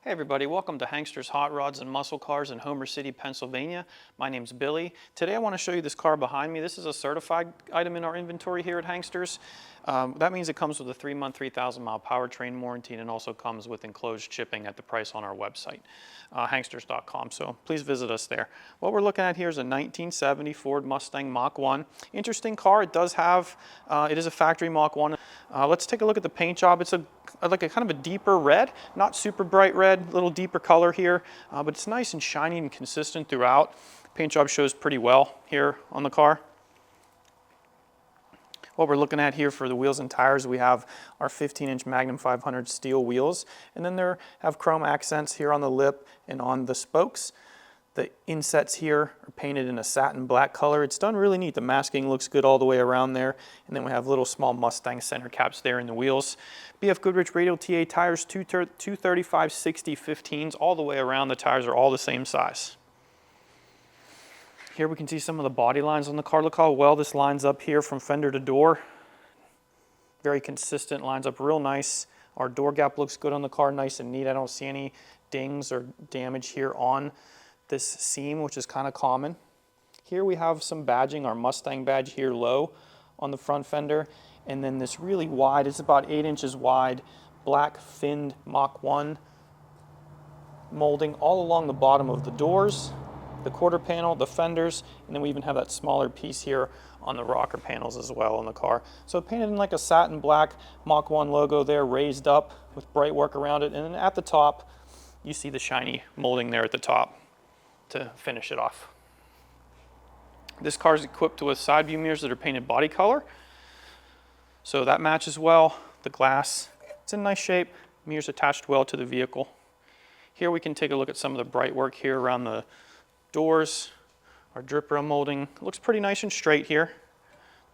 Hey everybody, welcome to Hankster's Hot Rods and Muscle Cars in Homer City, Pennsylvania. My name's Billy. Today I want to show you this car behind me. This is a certified item in our inventory here at Hankster's. That means it comes with a 3-month, 3,000-mile powertrain warranty and also comes with enclosed shipping at the price on our website, hanksters.com, so please visit us there. What we're looking at here is a 1970 Ford Mustang Mach 1. Interesting car. It does have, it is a factory Mach 1. Let's take a look at the paint job. It's like a kind of a deeper red, not super bright red, a little deeper color here, but it's nice and shiny and consistent throughout. Paint job shows pretty well here on the car. What we're looking at here for the wheels and tires, we have our 15-inch Magnum 500 steel wheels, and then there have chrome accents here on the lip and on the spokes. The insets here are painted in a satin black color. It's done really neat. The masking looks good all the way around there. And then we have little small Mustang center caps there in the wheels. BFGoodrich Radial TA tires, 235/60 15s all the way around. The tires are all the same size. Here we can see some of the body lines on the car. Look how well this lines up here from fender to door. Very consistent, lines up real nice. Our door gap looks good on the car, nice and neat. I don't see any dings or damage here on this seam, which is kind of common. Here we have some badging, our Mustang badge here low on the front fender, and then this really wide, it's about 8 inches wide, black finned Mach 1 molding all along the bottom of the doors, the quarter panel, the fenders, and then we even have that smaller piece here on the rocker panels as well on the car. So painted in like a satin black Mach 1 logo there, raised up with bright work around it, and then at the top you see the shiny molding there at the top to finish it off. This car is equipped with side view mirrors that are painted body color, so that matches well. The glass, it's in nice shape, mirrors attached well to the vehicle. Here we can take a look at some of the bright work here around the doors. Our drip rail molding looks pretty nice and straight here.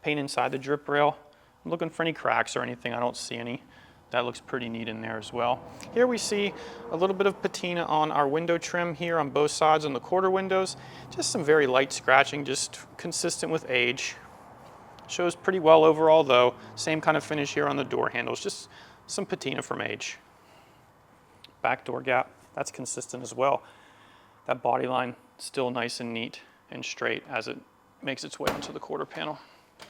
Paint inside the drip rail. I'm looking for any cracks or anything. I don't see any. That looks pretty neat in there as well. Here we see a little bit of patina on our window trim here on both sides on the quarter windows. Just some very light scratching, just consistent with age. Shows pretty well overall though. Same kind of finish here on the door handles, just some patina from age. Back door gap, that's consistent as well. That body line still nice and neat and straight as it makes its way onto the quarter panel.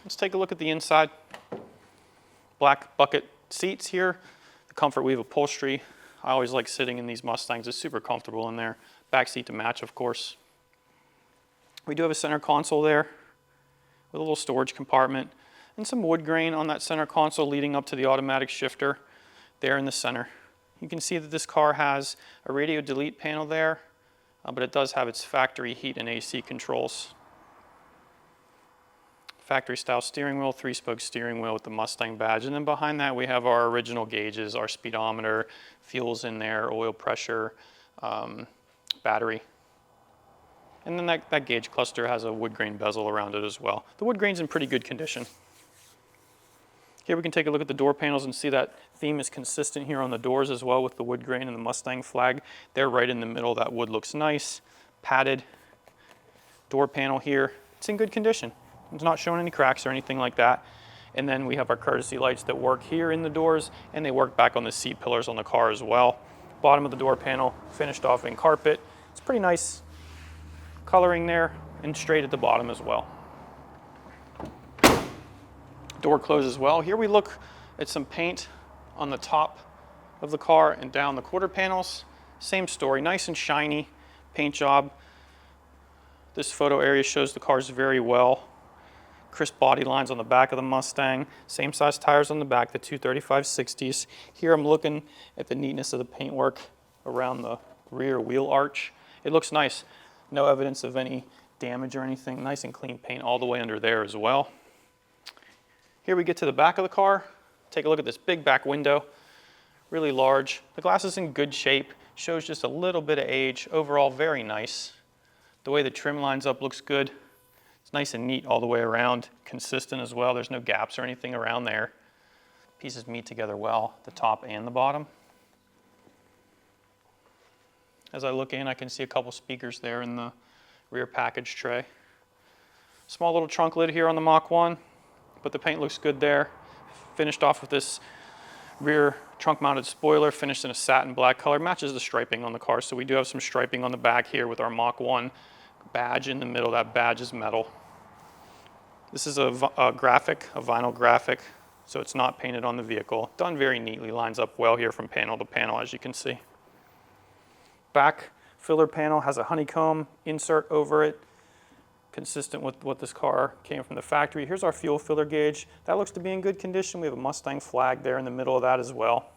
Let's take a look at the inside. Black bucket seats here, the Comfortweave upholstery. I always like sitting in these Mustangs. It's super comfortable in there. Back seat to match, of course. We do have a center console there with a little storage compartment and some wood grain on that center console leading up to the automatic shifter there in the center. You can see that this car has a radio delete panel there, but it does have its factory heat and AC controls. Factory style steering wheel, 3-spoke steering wheel with the Mustang badge, and then behind that we have our original gauges, our speedometer, fuels in there, oil pressure, battery. And then that gauge cluster has a wood grain bezel around it as well. The wood grain's in pretty good condition. Here we can take a look at the door panels and see that theme is consistent here on the doors as well with the wood grain and the Mustang flag. They're right in the middle. That wood looks nice, padded. Door panel here, it's in good condition. It's not showing any cracks or anything like that. And then we have our courtesy lights that work here in the doors, and they work back on the seat pillars on the car as well. Bottom of the door panel finished off in carpet. It's pretty nice coloring there and straight at the bottom as well. Door closes well. Here we look at some paint on the top of the car and down the quarter panels. Same story, nice and shiny paint job. This photo area shows the cars very well. Crisp body lines on the back of the Mustang, same size tires on the back, the 235/60s. Here I'm looking at the neatness of the paintwork around the rear wheel arch. It looks nice. No evidence of any damage or anything. Nice and clean paint all the way under there as well. Here we get to the back of the car. Take a look at this big back window, really large. The glass is in good shape, shows just a little bit of age. Overall, very nice. The way the trim lines up looks good. It's nice and neat all the way around, consistent as well. There's no gaps or anything around there. Pieces meet together well, the top and the bottom. As I look in, I can see a couple speakers there in the rear package tray. Small little trunk lid here on the Mach 1, but the paint looks good there. Finished off with this Rear trunk mounted spoiler finished in a satin black color, matches the striping on the car. So we do have some striping on the back here with our Mach 1 badge in the middle. That badge is metal. This is a graphic, a vinyl graphic, so it's not painted on the vehicle. Done very neatly, lines up well here from panel to panel, as you can see. Back filler panel has a honeycomb insert over it, consistent with what this car came from the factory. Here's our fuel filler gauge. That looks to be in good condition. We have a Mustang flag there in the middle of that as well.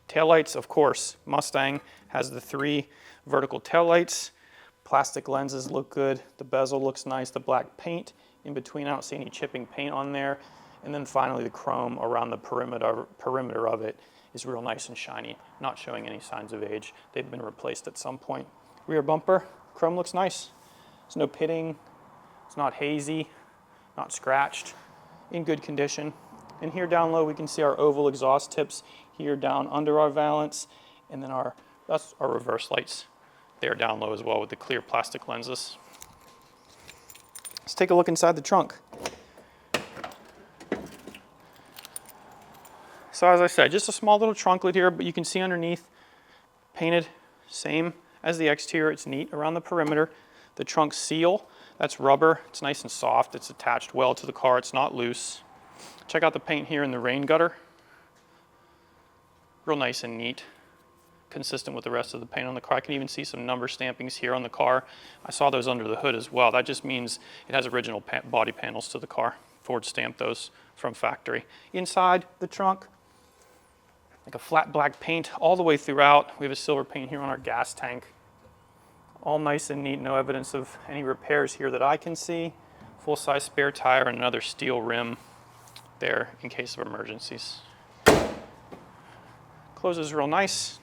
Taillights, of course, Mustang has the 3 vertical taillights. Plastic lenses look good. The bezel looks nice. The black paint in between, I don't see any chipping paint on there. And then finally the chrome around the perimeter of it is real nice and shiny, not showing any signs of age. They've been replaced at some point. Rear bumper, chrome looks nice. There's no pitting. It's not hazy, not scratched, in good condition. And here down low we can see our oval exhaust tips here down under our valance, and then that's our reverse lights there down low as well with the clear plastic lenses. Let's take a look inside the trunk. So as I said, just a small little trunk lid here, but you can see underneath, painted same as the exterior. It's neat around the perimeter. The trunk seal, that's rubber. It's nice and soft. It's attached well to the car. It's not loose. Check out the paint here in the rain gutter. Real nice and neat, consistent with the rest of the paint on the car. I can even see some number stampings here on the car. I saw those under the hood as well. That just means it has original body panels to the car. Ford stamped those from factory. Inside the trunk, like a flat black paint all the way throughout. We have a silver paint here on our gas tank. All nice and neat, no evidence of any repairs here that I can see. Full-size spare tire and another steel rim there in case of emergencies. Closes real nice,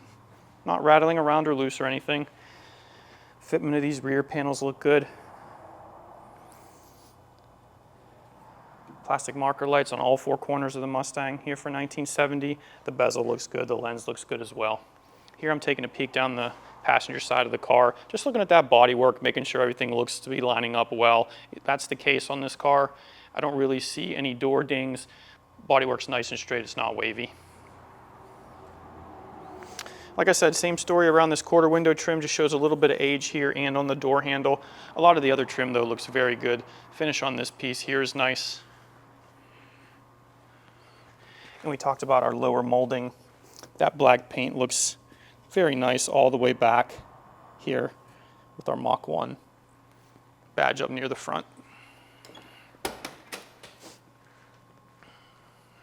not rattling around or loose or anything. Fitment of these rear panels look good. Plastic marker lights on all 4 corners of the Mustang here for 1970. The bezel looks good, the lens looks good as well. Here I'm taking a peek down the passenger side of the car, just looking at that bodywork, making sure everything looks to be lining up well. That's the case on this car. I don't really see any door dings. Bodywork's nice and straight, it's not wavy. Like I said, same story around this quarter window trim, just shows a little bit of age here and on the door handle. A lot of the other trim though looks very good. Finish on this piece here is nice. And we talked about our lower molding. That black paint looks very nice all the way back here with our Mach 1 badge up near the front.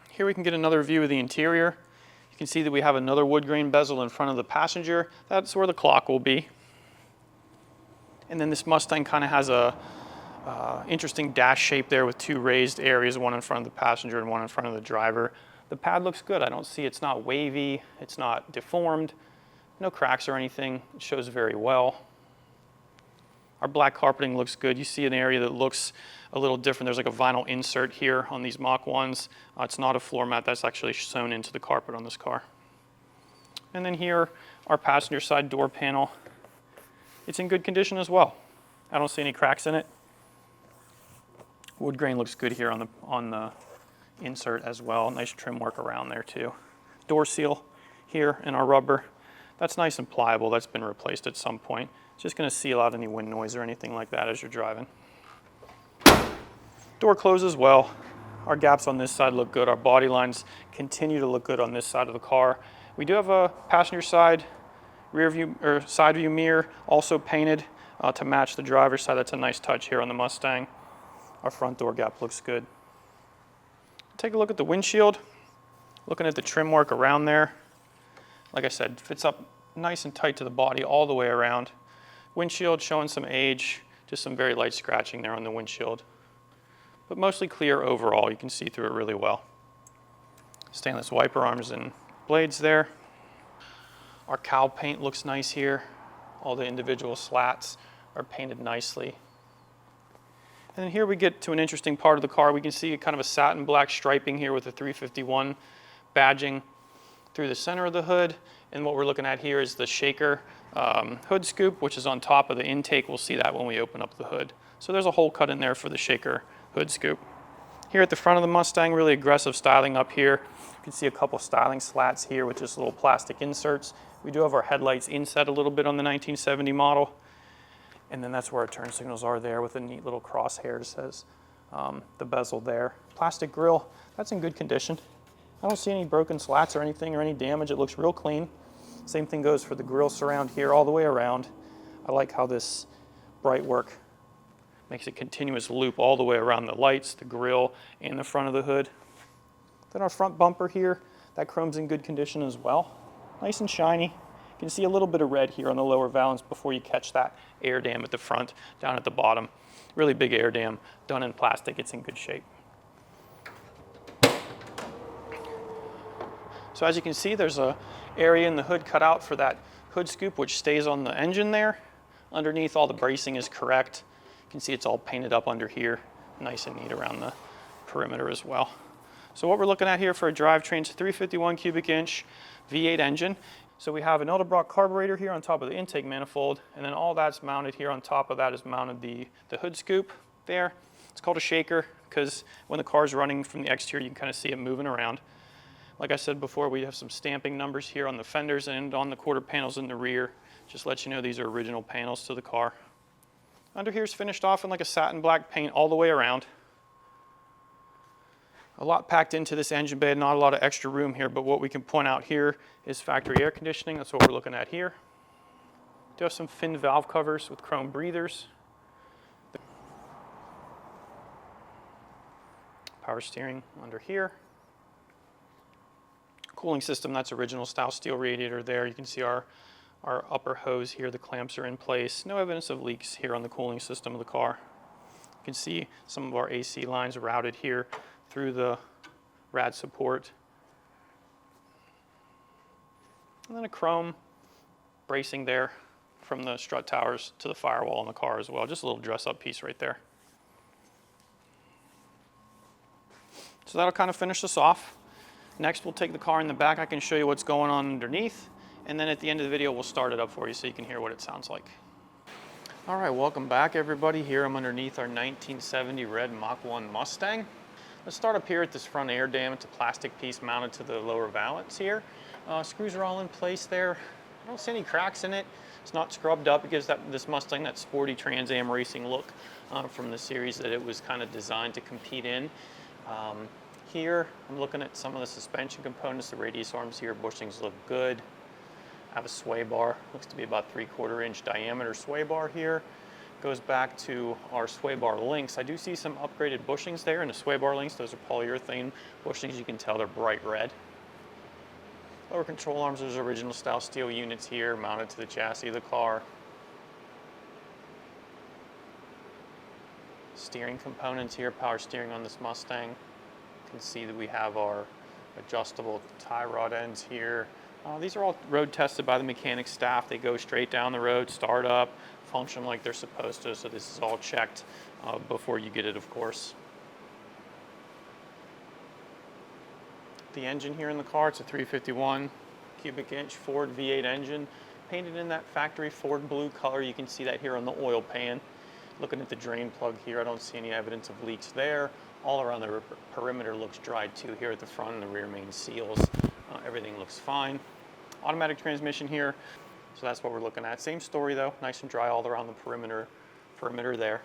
Here we can get another view of the interior. You can see that we have another wood grain bezel in front of the passenger. That's where the clock will be. And then this Mustang kind of has a interesting dash shape there with 2 raised areas, one in front of the passenger and one in front of the driver. The pad looks good. I don't see it's not wavy, it's not deformed. No cracks or anything. It shows very well. Our black carpeting looks good. You see an area that looks a little different. There's like a vinyl insert here on these Mach 1s. It's not a floor mat. That's actually sewn into the carpet on this car. And then here, our passenger side door panel. It's in good condition as well. I don't see any cracks in it. Wood grain looks good here on the insert as well. Nice trim work around there too. Door seal here in our rubber. That's nice and pliable. That's been replaced at some point. It's just going to seal out any wind noise or anything like that as you're driving. Door closes well. Our gaps on this side look good. Our body lines continue to look good on this side of the car. We do have a passenger side rear view or side view mirror also painted to match the driver's side. That's a nice touch here on the Mustang. Our front door gap looks good. Take a look at the windshield. Looking at the trim work around there. Like I said, fits up nice and tight to the body all the way around. Windshield showing some age, just some very light scratching there on the windshield. But mostly clear overall, you can see through it really well. Stainless wiper arms and blades there. Our cowl paint looks nice here. All the individual slats are painted nicely. And then here we get to an interesting part of the car. We can see kind of a satin black striping here with the 351 badging through the center of the hood. And what we're looking at here is the shaker hood scoop, which is on top of the intake. We'll see that when we open up the hood. So there's a hole cut in there for the shaker hood scoop. Here at the front of the Mustang, really aggressive styling up here. You can see a couple styling slats here with just little plastic inserts. We do have our headlights inset a little bit on the 1970 model. And then that's where our turn signals are there with a neat little crosshairs as the bezel there. Plastic grille, that's in good condition. I don't see any broken slats or anything or any damage. It looks real clean. Same thing goes for the grille surround here all the way around. I like how this bright work makes a continuous loop all the way around the lights, the grille, and the front of the hood. Then our front bumper here, that chrome's in good condition as well. Nice and shiny. You can see a little bit of red here on the lower valance before you catch that air dam at the front, down at the bottom. Really big air dam, done in plastic. It's in good shape. So as you can see, there's a area in the hood cut out for that hood scoop, which stays on the engine there. Underneath, all the bracing is correct. You can see it's all painted up under here, nice and neat around the perimeter as well. So what we're looking at here for a drivetrain is a 351 cubic inch V8 engine. So we have an Edelbrock carburetor here on top of the intake manifold, and then all that's mounted here on top of that is mounted the hood scoop there. It's called a shaker because when the car's running from the exterior, you can kind of see it moving around. Like I said before, we have some stamping numbers here on the fenders and on the quarter panels in the rear. Just let you know these are original panels to the car. Under here is finished off in like a satin black paint all the way around. A lot packed into this engine bay, not a lot of extra room here, but what we can point out here is factory air conditioning. That's what we're looking at here. Do have some fin valve covers with chrome breathers. Power steering under here. Cooling system, that's original style steel radiator there. You can see our upper hose here, the clamps are in place. No evidence of leaks here on the cooling system of the car. You can see some of our AC lines routed here through the rad support. And then a chrome bracing there from the strut towers to the firewall in the car as well. Just a little dress up piece right there. So that'll kind of finish us off. Next, we'll take the car in the back. I can show you what's going on underneath. And then at the end of the video, we'll start it up for you so you can hear what it sounds like. All right, welcome back everybody. Here I'm underneath our 1970 red Mach 1 Mustang. Let's start up here at this front air dam. It's a plastic piece mounted to the lower valance here. Screws are all in place there. I don't see any cracks in it. It's not scrubbed up because this Mustang, that sporty Trans Am racing look from the series that it was kind of designed to compete in. Here, I'm looking at some of the suspension components. The radius arms here, bushings look good. I have a sway bar, looks to be about 3/4 inch diameter sway bar here. Goes back to our sway bar links. I do see some upgraded bushings there in the sway bar links. Those are polyurethane bushings. You can tell they're bright red. Lower control arms, there's original style steel units here mounted to the chassis of the car. Steering components here, power steering on this Mustang. You can see that we have our adjustable tie rod ends here. These are all road tested by the mechanic staff. They go straight down the road, start up, function like they're supposed to, so this is all checked before you get it, of course. The engine here in the car, it's a 351 cubic inch Ford V8 engine, painted in that factory Ford blue color. You can see that here on the oil pan. Looking at the drain plug here, I don't see any evidence of leaks there. All around the perimeter looks dried too. Here at the front and the rear main seals, everything looks fine. Automatic transmission here, so that's what we're looking at. Same story though, nice and dry all around the perimeter there.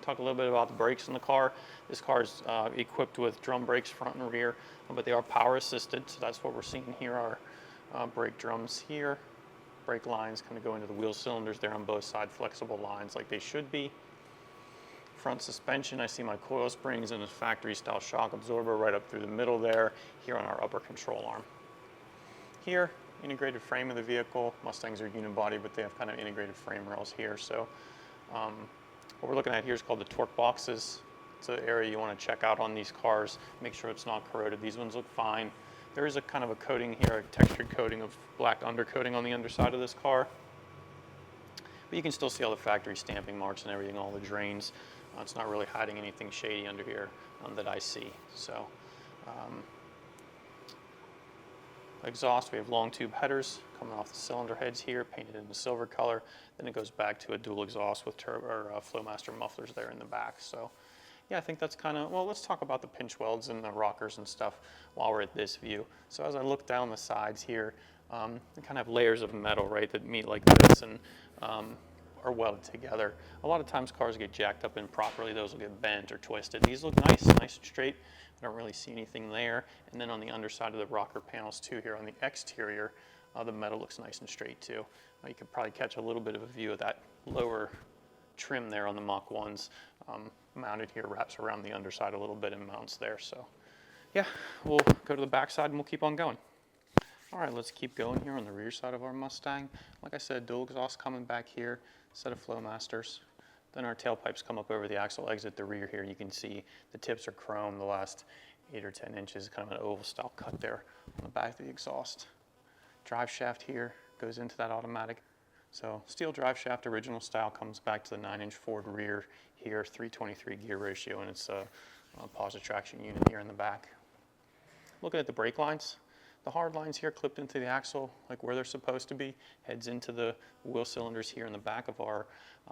Talk a little bit about the brakes in the car. This car is equipped with drum brakes front and rear, but they are power assisted, so that's what we're seeing here. Our brake drums here. Brake lines kind of go into the wheel cylinders there on both sides, flexible lines like they should be. Front suspension, I see my coil springs and a factory style shock absorber right up through the middle there, here on our upper control arm. Here, integrated frame of the vehicle. Mustangs are unibody, but they have kind of integrated frame rails here. So what we're looking at here is called the torque boxes. It's an area you want to check out on these cars. Make sure it's not corroded. These ones look fine. There is a kind of a coating here, a textured coating of black undercoating on the underside of this car. But you can still see all the factory stamping marks and everything, all the drains. It's not really hiding anything shady under here that I see. So, exhaust, we have long tube headers coming off the cylinder heads here, painted in the silver color. Then it goes back to a dual exhaust with turbo or Flowmaster mufflers there in the back. So, yeah, I think that's kind of, well, let's talk about the pinch welds and the rockers and stuff while we're at this view. So as I look down the sides here, they kind of have layers of metal, right, that meet like this and are welded together. A lot of times cars get jacked up improperly. Those will get bent or twisted. These look nice and straight. I don't really see anything there. And then on the underside of the rocker panels too, here on the exterior, the metal looks nice and straight too. You could probably catch a little bit of a view of that lower trim there on the Mach 1s. Mounted here, wraps around the underside a little bit and mounts there. So yeah, we'll go to the back side and we'll keep on going. All right, let's keep going here on the rear side of our Mustang. Like I said, dual exhaust coming back here, set of Flowmasters. Then our tailpipes come up over the axle exit the rear here. You can see the tips are chrome, the last 8 or 10 inches, kind of an oval style cut there on the back of the exhaust. Drive shaft here goes into that automatic. So steel drive shaft, original style, comes back to the 9-inch Ford rear here, 323 gear ratio, and it's a POSI traction unit here in the back. Looking at the brake lines, the hard lines here clipped into the axle like where they're supposed to be, heads into the wheel cylinders here in the back of our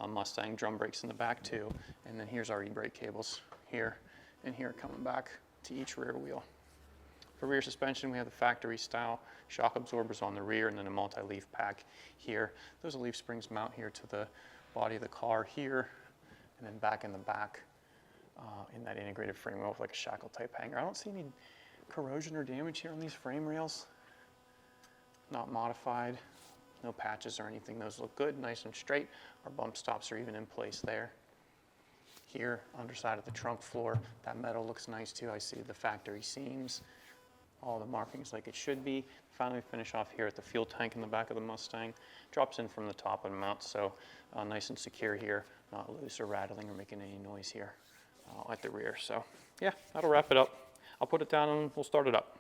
Mustang, drum brakes in the back too, and then here's our e-brake cables here and here coming back to each rear wheel. For rear suspension, we have the factory style shock absorbers on the rear and then a multi-leaf pack here. Those leaf springs mount here to the body of the car here and then back in the back in that integrated frame rail with like a shackle type hanger. I don't see any corrosion or damage here on these frame rails. Not modified, no patches or anything. Those look good, nice and straight. Our bump stops are even in place there. Here, underside of the trunk floor, that metal looks nice too. I see the factory seams, all the markings like it should be. Finally finish off here at the fuel tank in the back of the Mustang. Drops in from the top and mounts, so nice and secure here, not loose or rattling or making any noise here at the rear. So yeah, that'll wrap it up. I'll put it down and we'll start it up.